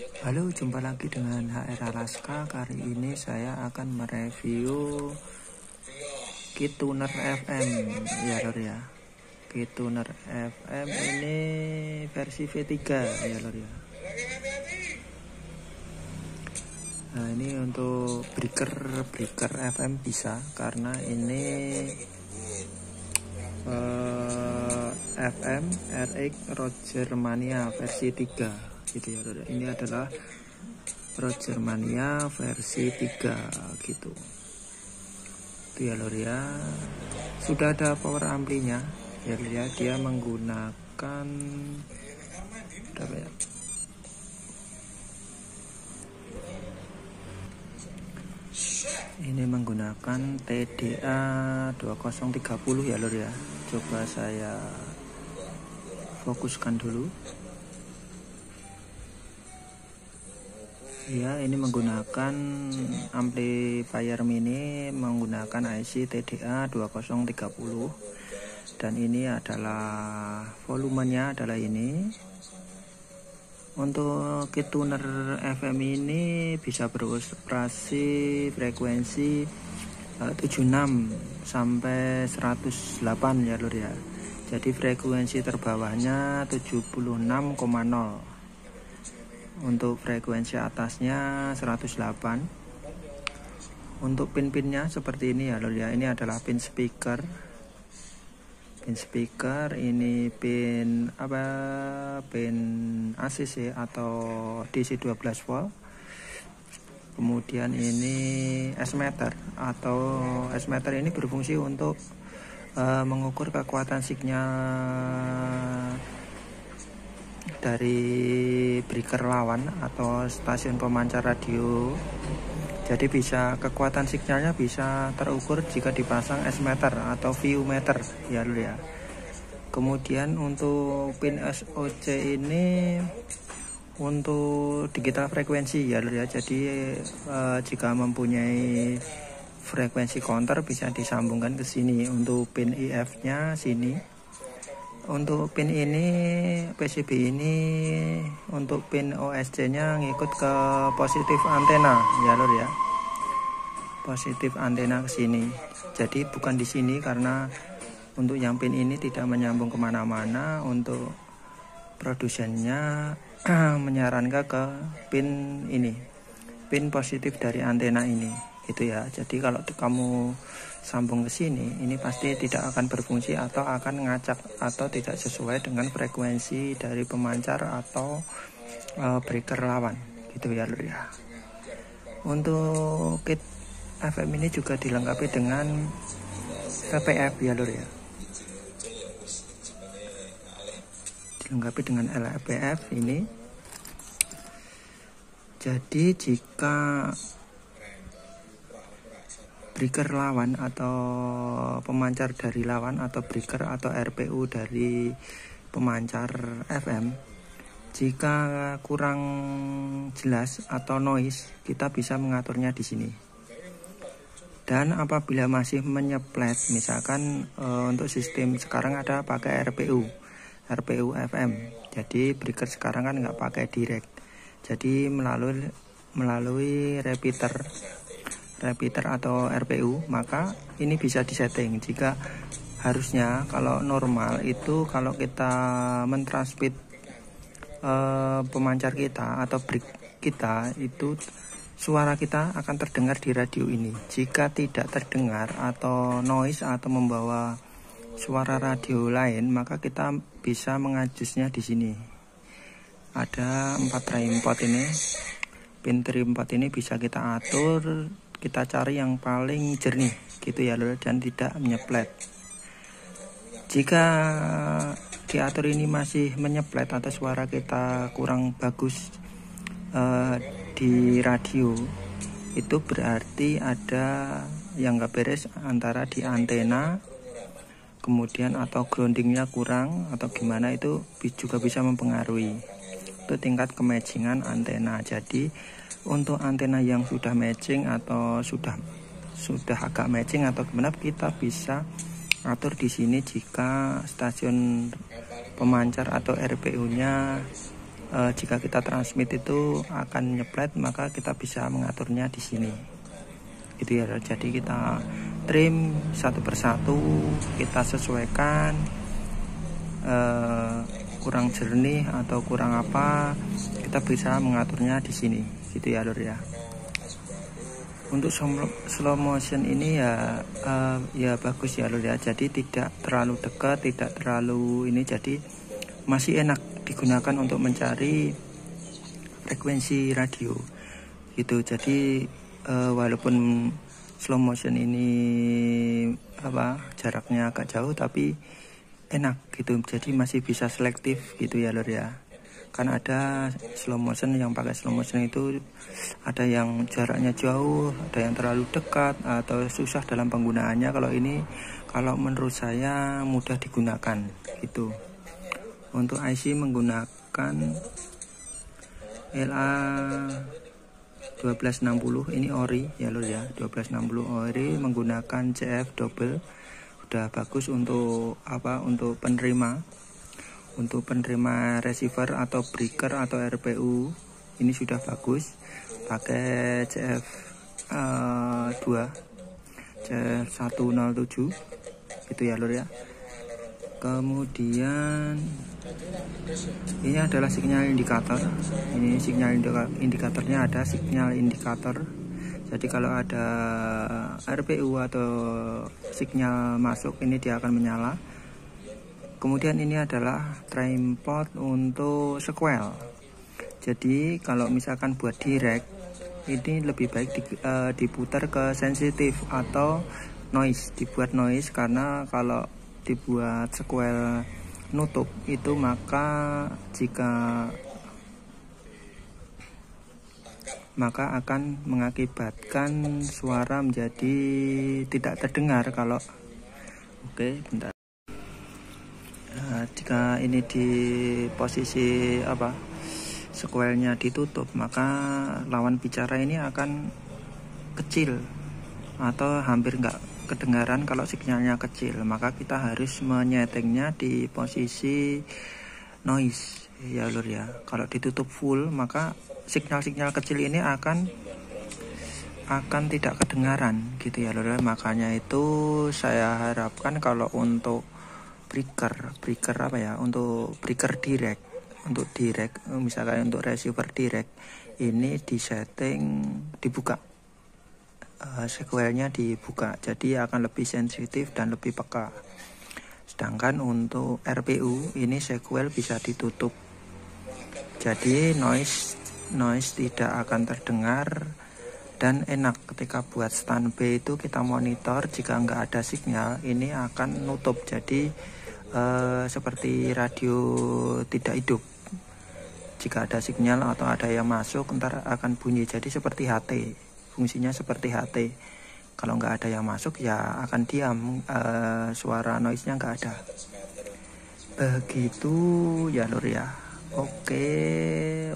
Halo, jumpa lagi dengan HR Alaska. Kali ini saya akan mereview KeyTuner FM ya lor ya. KeyTuner FM ini versi V3 ya lor ya. Nah, ini untuk breaker FM bisa karena ini FM RX Rogermania versi 3 gitu ya lor. Ini adalah Rogermania versi 3 gitu. Itu ya lor ya. Sudah ada power amplinya ya lor ya. Dia menggunakan berapa ya? Ini menggunakan TDA 2030 ya lor ya. Coba saya fokuskan dulu. Ya, ini menggunakan amplifier mini menggunakan IC TDA 2030 dan ini adalah volumenya adalah ini. Untuk KeyTuner FM ini bisa beroperasi frekuensi 76 sampai 108 ya lor ya. Jadi frekuensi terbawahnya 76,0. Untuk frekuensi atasnya 108. Untuk pin-pinnya seperti ini ya lor ya. Ini adalah pin speaker. Ini pin pin ACC atau DC 12 volt. Kemudian ini S-meter ini berfungsi untuk mengukur kekuatan sinyal dari breaker lawan atau stasiun pemancar radio. Jadi kekuatan sinyalnya bisa terukur jika dipasang S-meter atau VU-meter ya lor ya. Kemudian untuk pin SOC ini untuk digital frekuensi ya lor ya. Jadi jika mempunyai frekuensi counter bisa disambungkan ke sini. Untuk pin IF-nya sini. Untuk pin ini PCB ini untuk pin OSC-nya ngikut ke positif antena ya lor ya. Positif antena ke sini. Jadi bukan di sini karena untuk yang pin ini tidak menyambung kemana-mana. Untuk produsennya menyarankan ke pin ini, pin positif dari antena ini gitu ya. Jadi kalau kamu sambung ke sini, ini pasti tidak akan berfungsi atau akan ngacak atau tidak sesuai dengan frekuensi dari pemancar atau breaker lawan gitu ya lor ya. Untuk kit FM ini juga dilengkapi dengan VPF ya lor ya. Dilengkapi dengan LVF ini. Jadi jika breaker lawan atau pemancar dari lawan atau breaker atau RPU dari pemancar FM, jika kurang jelas atau noise, kita bisa mengaturnya di sini. Dan apabila masih menyeplet, misalkan untuk sistem sekarang ada pakai RPU FM. Jadi breaker sekarang kan nggak pakai direct. Jadi melalui repeater atau RPU, maka ini bisa disetting. Jika harusnya kalau normal itu kalau kita mentransmit pemancar kita atau break kita itu suara kita akan terdengar di radio ini. Jika tidak terdengar atau noise atau membawa suara radio lain, maka kita bisa mengajusnya di sini. Ada 4 trim pot ini. Pin trim pot ini bisa kita atur. Kita cari yang paling jernih gitu ya lor, dan tidak menyeplet. Jika diatur ini masih menyeplet atau suara kita kurang bagus di radio, itu berarti ada yang nggak beres antara di antena, kemudian atau groundingnya kurang atau gimana, itu juga bisa mempengaruhi itu tingkat kematchingan antena. Jadi untuk antena yang sudah matching atau sudah agak matching atau gimana, kita bisa atur di sini jika stasiun pemancar atau RPU-nya jika kita transmit itu akan nyeplet, maka kita bisa mengaturnya di sini gitu ya. Jadi kita trim satu persatu, kita sesuaikan kurang jernih atau kurang apa, kita bisa mengaturnya di sini gitu ya lur ya. Untuk slow motion ini ya bagus ya lur ya, jadi tidak terlalu dekat, tidak terlalu ini, jadi masih enak digunakan untuk mencari frekuensi radio gitu. Jadi walaupun slow motion ini jaraknya agak jauh, tapi enak gitu, jadi masih bisa selektif gitu ya lur ya. Kan ada slow motion yang pakai slow motion itu ada yang jaraknya jauh, ada yang terlalu dekat atau susah dalam penggunaannya. Kalau ini, kalau menurut saya mudah digunakan gitu. Untuk IC menggunakan LA 1260, ini ori ya lur ya, 1260 ori, menggunakan CF double. Udah bagus untuk untuk penerima receiver atau breaker atau RPU, ini sudah bagus, pakai CF 2 CF 107 gitu ya lur ya. Kemudian ini adalah sinyal indikator, ini sinyal indikatornya, ada sinyal indikator. Jadi kalau ada RPU atau sinyal masuk, ini dia akan menyala. Kemudian ini adalah trim pot untuk sequel. Jadi kalau misalkan buat direct, ini lebih baik diputar ke sensitif atau noise, dibuat noise, karena kalau dibuat sequel nutup itu, maka akan mengakibatkan suara menjadi tidak terdengar. Kalau bentar, jika ini di posisi sequelnya ditutup, maka lawan bicara ini akan kecil atau hampir nggak kedengaran kalau sinyalnya kecil. Maka kita harus menyetingnya di posisi noise ya lur ya. Kalau ditutup full, maka sinyal-sinyal kecil ini akan tidak kedengaran gitu ya lur. Makanya itu saya harapkan kalau untuk breaker untuk breaker direct, untuk direct, misalkan untuk receiver direct, ini disetting dibuka, sequelnya dibuka, jadi akan lebih sensitif dan lebih peka. Sedangkan untuk RPU ini sequel bisa ditutup, jadi noise tidak akan terdengar dan enak. Ketika buat standby itu kita monitor, jika nggak ada sinyal ini akan nutup, jadi seperti radio tidak hidup. Jika ada sinyal atau ada yang masuk, ntar akan bunyi, jadi seperti HT, fungsinya seperti HT. Kalau nggak ada yang masuk ya akan diam, suara noise-nya nggak ada. Begitu ya lur ya. Oke,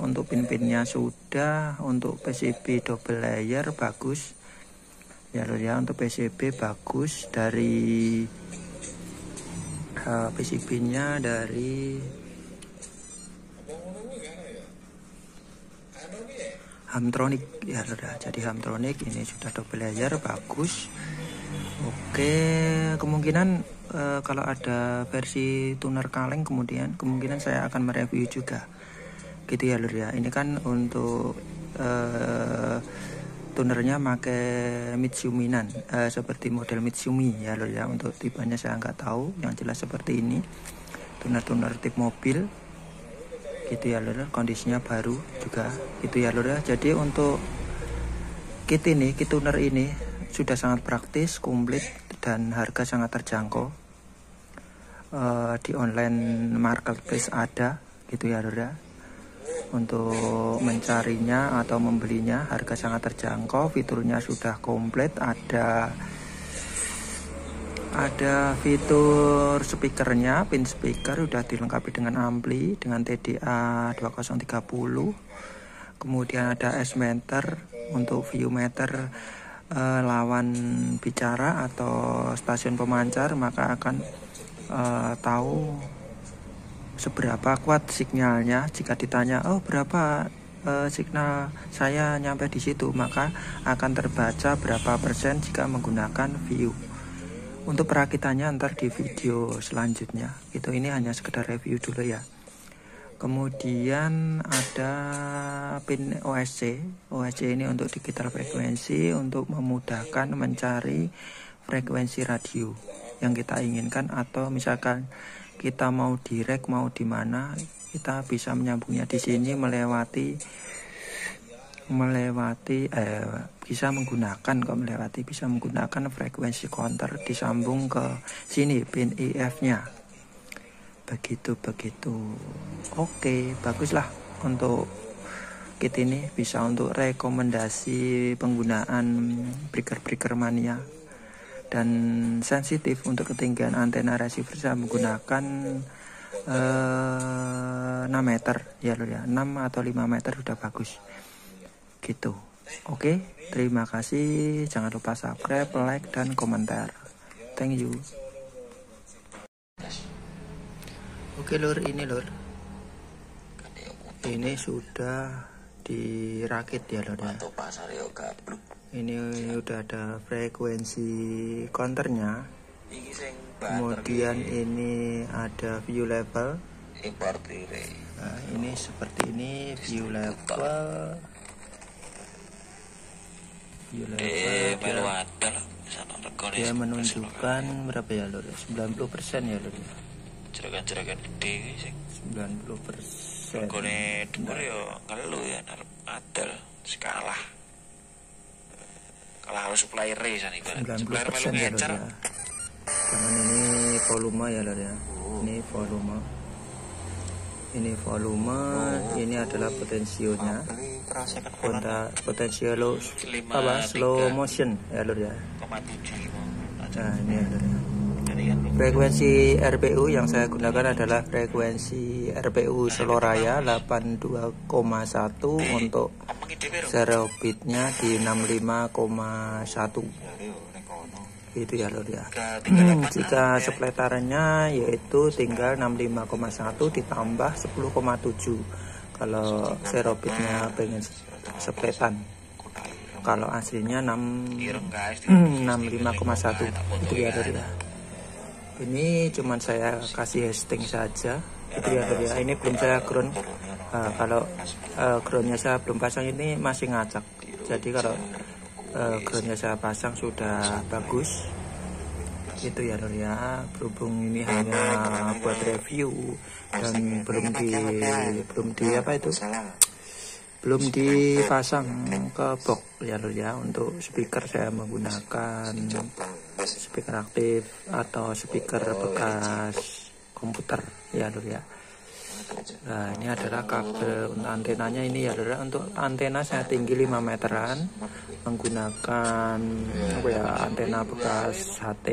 untuk pin-pinnya sudah. Untuk PCB double layer bagus ya lur ya. Untuk PCB bagus, dari PCB-nya dari Hamtronic ya lur ya. Jadi Hamtronic ini sudah double layer, bagus. Oke, kemungkinan kalau ada versi tuner kaleng kemungkinan saya akan mereview juga gitu ya lur ya. Ini kan untuk tunernya pakai Mitsuminan, seperti model Mitsumi ya lur ya. Untuk tipenya saya nggak tahu, yang jelas seperti ini, tuner tip mobil gitu ya lur. Kondisinya baru juga gitu ya lur ya. Jadi untuk kit tuner ini sudah sangat praktis, komplit, dan harga sangat terjangkau. Di online marketplace ada gitu ya lur ya. Untuk mencarinya atau membelinya harga sangat terjangkau, fiturnya sudah komplit, ada fitur speakernya, pin speaker udah dilengkapi dengan ampli, dengan TDA 2030. Kemudian ada S-meter untuk view meter, lawan bicara atau stasiun pemancar, maka akan tahu seberapa kuat sinyalnya. Jika ditanya, oh berapa signal saya nyampe di situ, maka akan terbaca berapa persen jika menggunakan view. Untuk perakitannya ntar di video selanjutnya. Ini hanya sekedar review dulu ya. Kemudian ada pin OSC. OSC ini untuk digital frekuensi, untuk memudahkan mencari frekuensi radio yang kita inginkan, atau misalkan kita mau direct, mau di mana, kita bisa menyambungnya di sini bisa menggunakan frekuensi counter, disambung ke sini pin IF-nya. Begitu. Oke, baguslah untuk kit ini, bisa untuk rekomendasi penggunaan breaker mania. Dan sensitif untuk ketinggian antena receiver, saya menggunakan 6 meter ya lur ya, 6 atau 5 meter sudah bagus gitu. Oke, terima kasih, jangan lupa subscribe, like, dan komentar. Thank you. Oke lur, ini sudah dirakit ya lur ya. Ini udah ada frekuensi counternya, kemudian ini ada view level. Nah, ini seperti ini view level dia menunjukkan berapa ya lur, 90% ya lur, jeragan gede 90%. Regane dhuwur ya ngelu ya arep adel sekalah. Kalah harus supplier sana ibarat. Supplier melu ngecer. Dengan ini volume ya lur ya. Ini volume, ini adalah potensionya. Potensio slow motion ya lur ya. Nah, ini ya lur ya. Frekuensi RPU yang saya gunakan adalah frekuensi RPU Seloraya 82,1 untuk zero bitnya di 65,1 itu ya lur ya. Jika sepletarannya yaitu tinggal 65,1 ditambah 10,7 kalau zero bitnya pengen sepletan. Kalau aslinya 65,1 itu ya lur ya. Ini cuman saya kasih hasting saja itu ya lur ya. Ini belum saya ground. Kalau groundnya saya belum pasang, ini masih ngacak. Jadi kalau groundnya saya pasang sudah bagus itu ya lur ya. Berhubung ini hanya buat review dan belum dipasang ke box ya lur ya. Untuk speaker saya menggunakan speaker aktif atau speaker bekas komputer ya lur ya. Nah, ini adalah kabel untuk antenanya ini ya lur ya. Untuk antena saya tinggi 5 meteran menggunakan antena bekas HT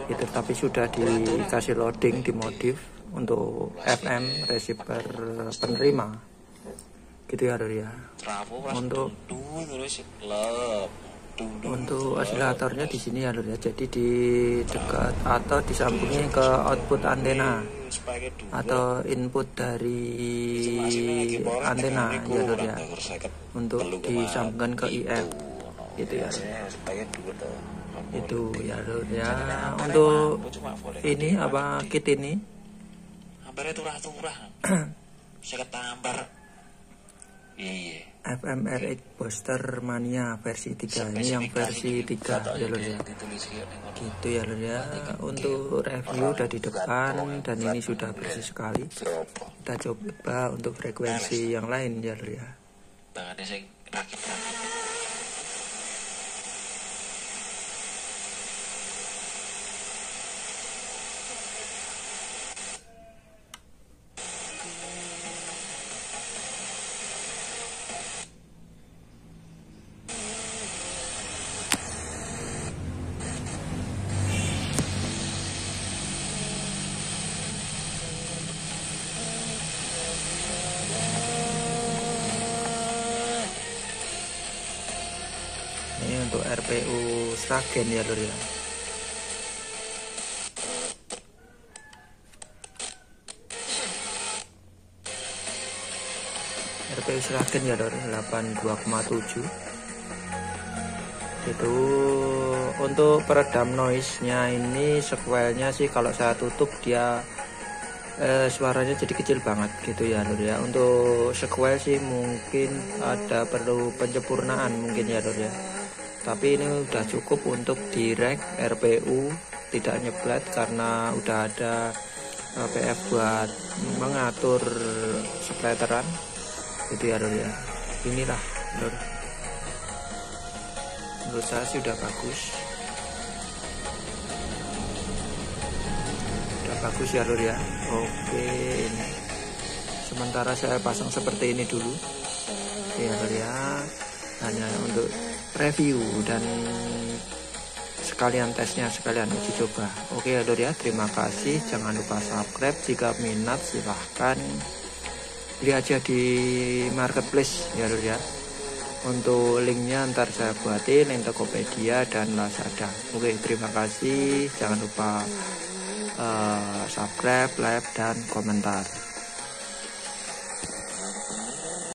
itu, tapi sudah dikasih loading, dimodif untuk FM receiver penerima gitu ya lur ya. Untuk osilatornya di sini ya lur ya. Jadi di dekat atau disambungin ke output antena atau input dari antena ya lur ya, untuk disambungkan ke IF gitu ya. Itu ya lur ya. Untuk ini kit ini FMRX Booster Mania versi 3. Ini yang versi 3 ya lur ya. Gitu ya lur ya. Untuk review udah di depan dan ini sudah bersih sekali. Kita coba untuk frekuensi yang lain ya lur ya. Ini untuk RPU Sragen ya lur ya. RPU Sragen ya lur, 82,7. Itu untuk peredam noise-nya ini sequelnya sih kalau saya tutup dia suaranya jadi kecil banget gitu ya lur ya. Untuk sequel sih mungkin ada perlu penyempurnaan mungkin ya lur ya, tapi ini udah cukup untuk direct RPU, tidak nyeblat karena udah ada PF buat mengatur splateran gitu ya lur ya. Inilah lur, menurut saya sih udah bagus, ya lur ya. Oke, ini sementara saya pasang seperti ini dulu ya lur ya, hanya untuk review dan sekalian tesnya, sekalian uji coba. Oke ya lur ya, terima kasih, jangan lupa subscribe. Jika minat silahkan beli aja di marketplace ya lur ya. Untuk linknya ntar saya buatin, link Tokopedia dan Lazada. Oke, terima kasih, jangan lupa subscribe, like, dan komentar.